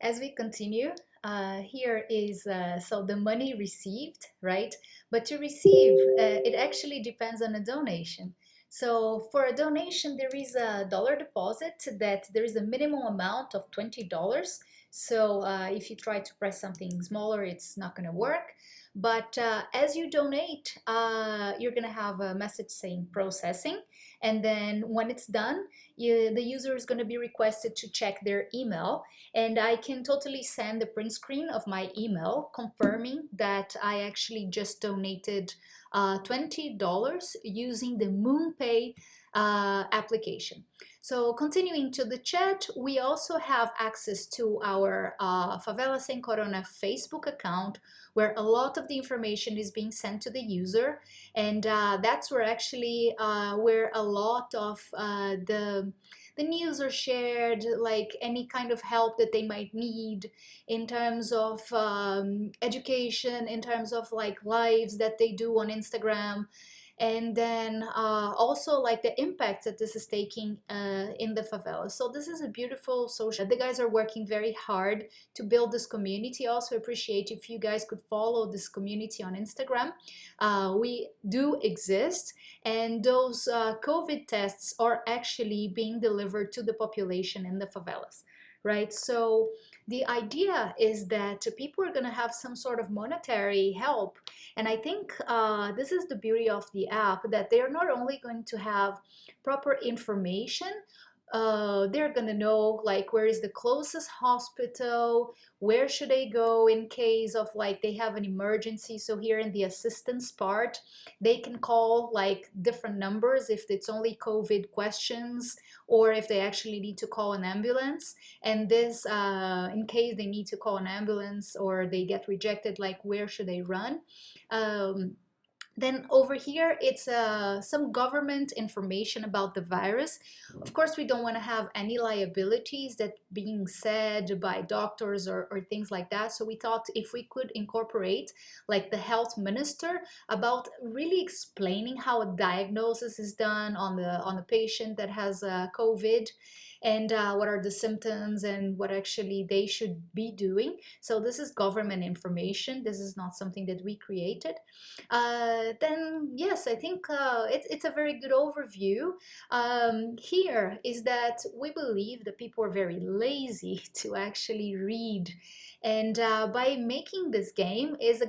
as we continue, here is so the money received, right? But to receive, it actually depends on a donation. So for a donation, there is a dollar deposit that there is a minimum amount of $20. So if you try to press something smaller, it's not going to work. But as you donate, you're going to have a message saying processing. And then when it's done, the user is going to be requested to check their email, and I can totally send the print screen of my email confirming that I actually just donated $20 using the MoonPay application. So continuing to the chat, we also have access to our Favela Sem Corona Facebook account, where a lot of the information is being sent to the user, and that's where actually where a lot of the news are shared, like any kind of help that they might need in terms of education, in terms of like lives that they do on Instagram, and then also like the impact that this is taking in the favela. So this is a beautiful social. The guys are working very hard to build this community. Also appreciate if you guys could follow this community on Instagram. We do exist, and those COVID tests are actually being delivered to the population in the favelas, right? So the idea is that people are going to have some sort of monetary help, and I think this is the beauty of the app, that they're not only going to have proper information, they're gonna know like where is the closest hospital, where should they go in case of like they have an emergency. So here in the assistance part, they can call like different numbers if it's only COVID questions, or if they actually need to call an ambulance. And this, in case they need to call an ambulance or they get rejected, like where should they run? Um, then over here, it's some government information about the virus. Of course, we don't want to have any liabilities that being said by doctors or things like that. So we thought if we could incorporate like the health minister about really explaining how a diagnosis is done on the patient that has COVID, and what are the symptoms and what actually they should be doing. So this is government information. This is not something that we created. Then yes, I think it's a very good overview. Here is that we believe that people are very lazy to actually read, and by making this game it's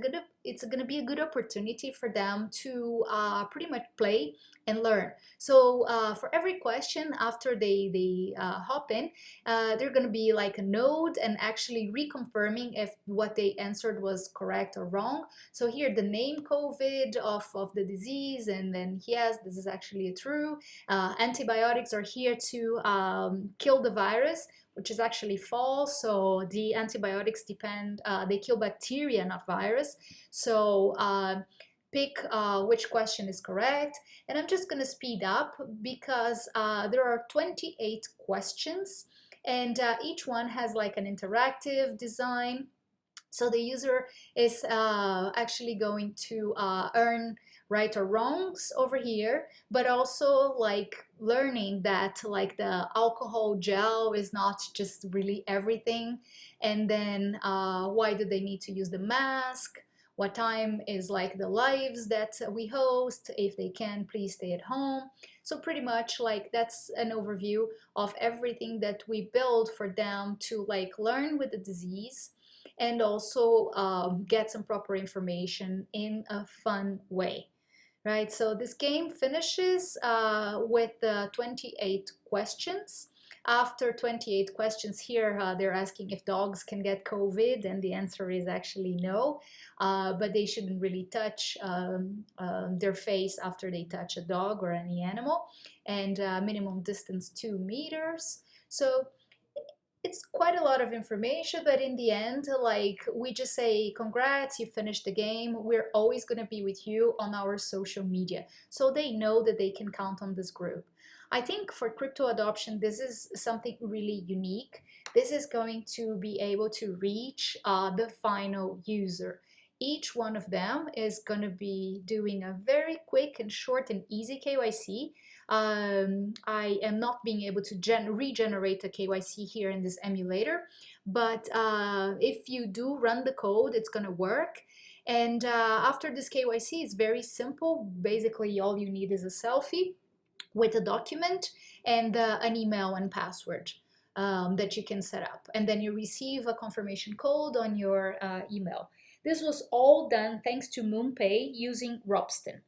going to be a good opportunity for them to pretty much play and learn. So for every question after they hop in, they're going to be like a node and actually reconfirming if what they answered was correct or wrong. So here the name COVID of the disease, and then yes, this is actually true. Antibiotics are here to kill the virus, which is actually false. So the antibiotics depend, they kill bacteria, not virus. So pick which question is correct. And I'm just gonna speed up because there are 28 questions, and each one has like an interactive design. So the user is actually going to earn right or wrongs over here, but also like learning that like the alcohol gel is not just really everything. And then why do they need to use the mask? What time is like the lives that we host? If they can, please stay at home. So pretty much like that's an overview of everything that we build for them to like learn with the disease, and also get some proper information in a fun way, right? So this game finishes with 28 questions. After 28 questions here, they're asking if dogs can get COVID, and the answer is actually no, but they shouldn't really touch their face after they touch a dog or any animal, and minimum distance 2 meters. So it's quite a lot of information, but in the end, like we just say, congrats, you finished the game. We're always going to be with you on our social media. So they know that they can count on this group. I think for crypto adoption, this is something really unique. This is going to be able to reach the final user. Each one of them is going to be doing a very quick and short and easy KYC. I am not being able to regenerate a KYC here in this emulator, but if you do run the code, it's going to work. And after this KYC, it's very simple. Basically, all you need is a selfie with a document and an email and password that you can set up. And then you receive a confirmation code on your email. This was all done thanks to MoonPay using Ropsten.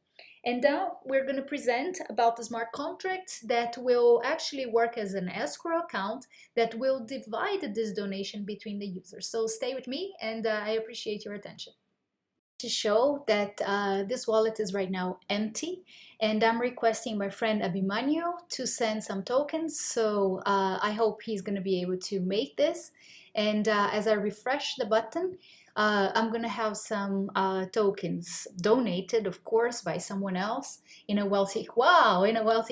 And now we're going to present about the smart contract that will actually work as an escrow account that will divide this donation between the users. So stay with me, and I appreciate your attention. To show that this wallet is right now empty, and I'm requesting my friend Abhimanyu to send some tokens, so I hope he's going to be able to make this. And as I refresh the button, I'm going to have some tokens donated, of course, by someone else in a wealthy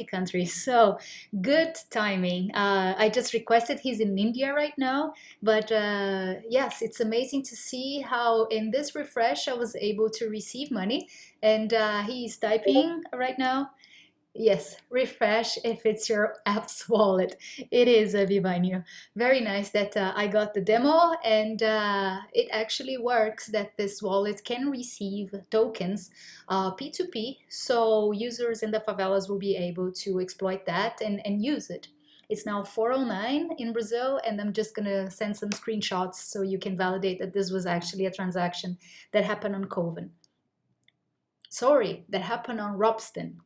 country. So good timing. I just requested, he's in India right now, but yes, it's amazing to see how in this refresh I was able to receive money. And he's typing right now. Yes, refresh if it's your app's wallet. It is Abhimanyu. Very nice that I got the demo, and it actually works that this wallet can receive tokens P2P, so users in the favelas will be able to exploit that and use it. It's now 4:09 in Brazil, and I'm just gonna send some screenshots so you can validate that this was actually a transaction that happened on Coven. Sorry, that happened on Ropsten.